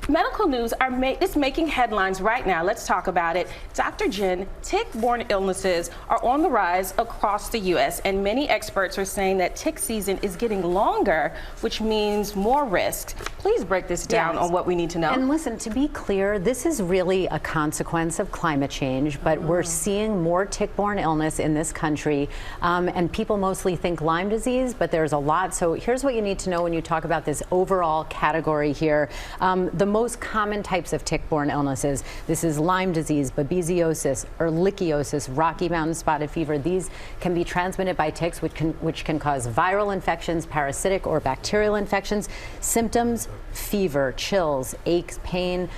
medical news is making headlines right now. Let's talk about it. Dr. Jen, tick-borne illnesses are on the rise across the U.S., and many experts are saying that tick season is getting longer, which means more risks. Please break this down on what we need to know. And listen, to be clear, this is really a consequence of climate change, but we're seeing more tick-borne illness in this country, and people mostly think Lyme disease, but there's a lot. So here's what you need to know when you talk about this overall category here. The most common types of tick-borne illnesses, this is Lyme disease, babesiosis, ehrlichiosis, Rocky Mountain spotted fever. These can be transmitted by ticks, which can cause viral infections, parasitic or bacterial infections, symptoms, fever, chills, aches, pain.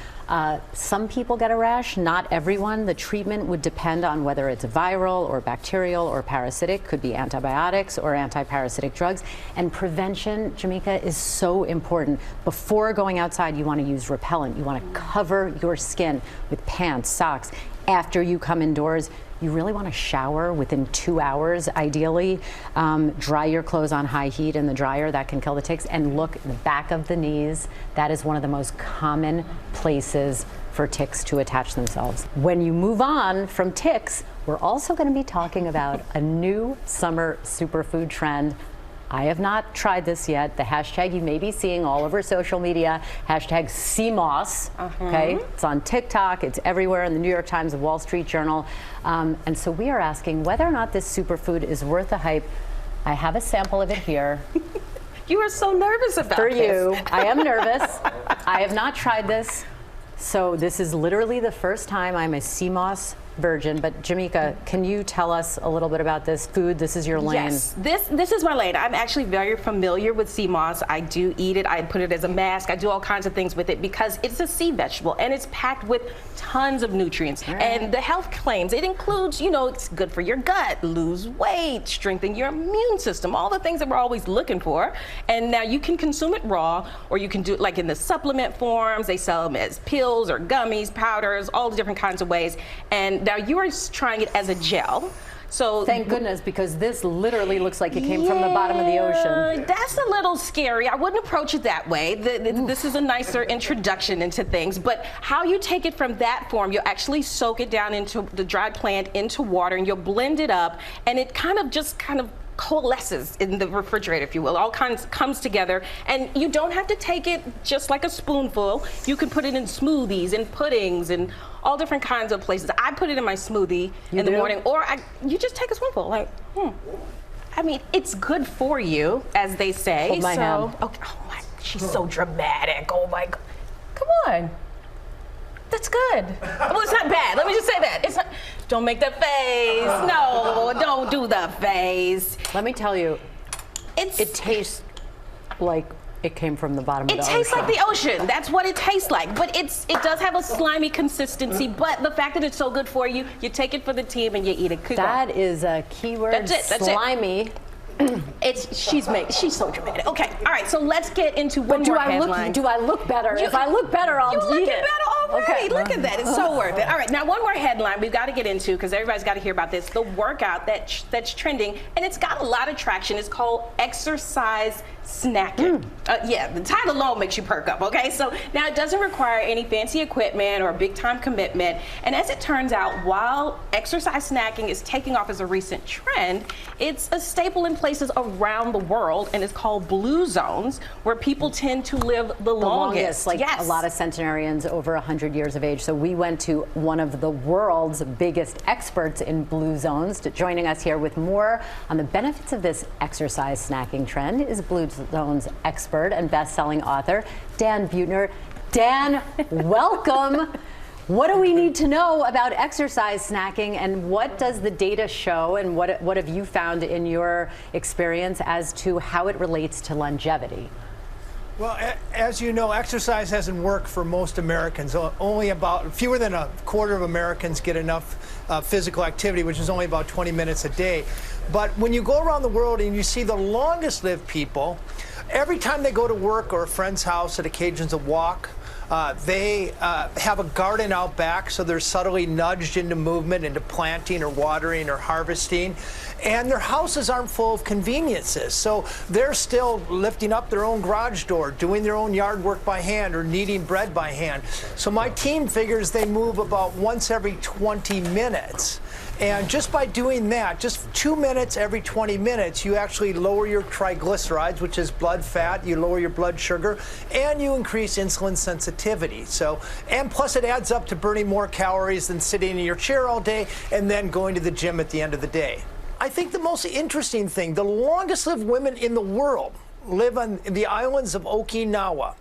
Some people get a rash, not everyone. The treatment would depend on whether it's viral or bacterial or parasitic, could be antibiotics or antiparasitic drugs. And prevention, Jamaica, is so important. Before going outside, you want to use repellent. You want to cover your skin with pants, socks. After you come indoors, you really want to shower within 2 hours, ideally. Dry your clothes on high heat in the dryer. That can kill the ticks. And look, the back of the knees. That is one of the most common places for ticks to attach themselves. When you move on from ticks, we're also going to be talking about a new summer superfood trend. I have not tried this yet. The hashtag you may be seeing all over social media, hashtag CMOS, okay? It's on TikTok, it's everywhere in the New York Times, the Wall Street Journal. And so we are asking whether or not this superfood is worth the hype. I have a sample of it here. You are so nervous about For this. you, I am nervous. I have not tried this. So this is literally the first time I'm a CMOS virgin. But Jamaica, can you tell us a little bit about this food? This is your lane. Yes, this is my lane. I'm actually very familiar with sea moss. I do eat it. I put it as a mask. I do all kinds of things with it because it's a sea vegetable and it's packed with tons of nutrients. And the health claims, it includes, you know, it's good for your gut, lose weight, strengthen your immune system, all the things that we're always looking for. And now you can consume it raw, or you can do it like in the supplement forms. They sell them as pills or gummies, powders, all the different kinds of ways. And now you are trying it as a gel. So thank goodness, because this literally looks like it came from the bottom of the ocean. That's a little scary. I wouldn't approach it that way. This is a nicer introduction into things. But how you take it from that form, you'll actually soak it down into the dried plant into water, and you'll blend it up, and it kind of coalesces in the refrigerator, if you will. All kinds comes together, and you don't have to take it just like a spoonful. You can put it in smoothies and puddings and all different kinds of places. I put it in my smoothie in the morning, or you just take a spoonful. Like, I mean, it's good for you, as they say. Hold my hand. Okay. Oh my, she's so dramatic. Oh my God, come on. That's good. Well, it's not bad. Let me just say that. It's not. Don't make the face. No, don't do the face. Let me tell you, it tastes like it came from the bottom of the ocean. It tastes like the ocean. That's what it tastes like. But it does have a slimy consistency. But the fact that it's so good for you, you take it for the team and you eat it. That is a keyword. That's it. That's slimy. She's so dramatic. Okay, all right. So let's get into one more headline. Do I look better? If I look better, I'll eat it. You look better already. Okay. Look at that. It's so worth it. All right. Now one more headline we've got to get into because everybody's got to hear about this. The workout that's trending, and it's got a lot of traction. It's called exercise snacking. Yeah, the title alone makes you perk up. Okay. So now it doesn't require any fancy equipment or a big time commitment. And as it turns out, while exercise snacking is taking off as a recent trend, it's a staple in places around the world, and it's called blue zones, where people tend to live the longest. Like a lot of centenarians over 100 years of age. So we went to one of the world's biggest experts in blue zones. Joining us here with more on the benefits of this exercise snacking trend is Blue Zones expert and best-selling author Dan Buettner. Dan, welcome. What do we need to know about exercise snacking, and what does the data show, and what have you found in your experience as to how it relates to longevity? Well, as you know, exercise hasn't worked for most Americans. Only about fewer than a quarter of Americans get enough physical activity, which is only about 20 minutes a day. But when you go around the world and you see the longest lived people, every time they go to work or a friend's house, it occasions a walk, They have a garden out back, so they're subtly nudged into movement, into planting or watering or harvesting. And their houses aren't full of conveniences, so they're still lifting up their own garage door, doing their own yard work by hand, or kneading bread by hand. So my team figures they move about once every 20 minutes. And just by doing that, just 2 minutes every 20 minutes, you actually lower your triglycerides, which is blood fat, you lower your blood sugar, and you increase insulin sensitivity. So, and plus it adds up to burning more calories than sitting in your chair all day and then going to the gym at the end of the day. I think the most interesting thing, the longest lived women in the world live on the islands of Okinawa.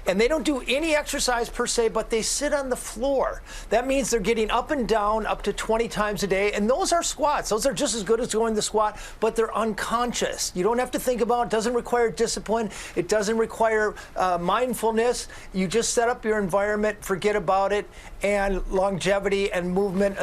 And they don't do any exercise per se, but they sit on the floor. That means they're getting up and down up to 20 times a day. And those are squats. Those are just as good as going to squat, but they're unconscious. You don't have to think about it. It doesn't require discipline. It doesn't require mindfulness. You just set up your environment, forget about it, and longevity and movement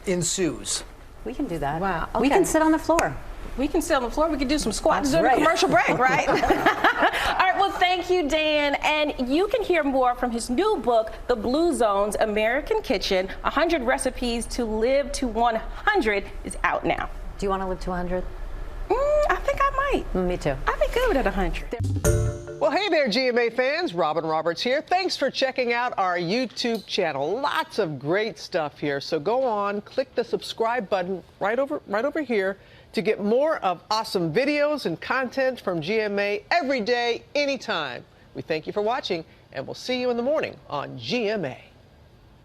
ensues. We can do that. Wow. We Okay. can sit on the floor. We can sit on the floor. We can do some squats That's during right. a commercial break, right? All right. Well, thank you, Dan. And you can hear more from his new book, The Blue Zones, American Kitchen, 100 Recipes to Live to 100 is out now. Do you want to live to 100? I think I might. Me too. I'd be good at 100. Well, hey there, GMA fans. Robin Roberts here. Thanks for checking out our YouTube channel. Lots of great stuff here. So go on, click the subscribe button right over here to get more of awesome videos and content from GMA every day, anytime. We thank you for watching, and we'll see you in the morning on GMA.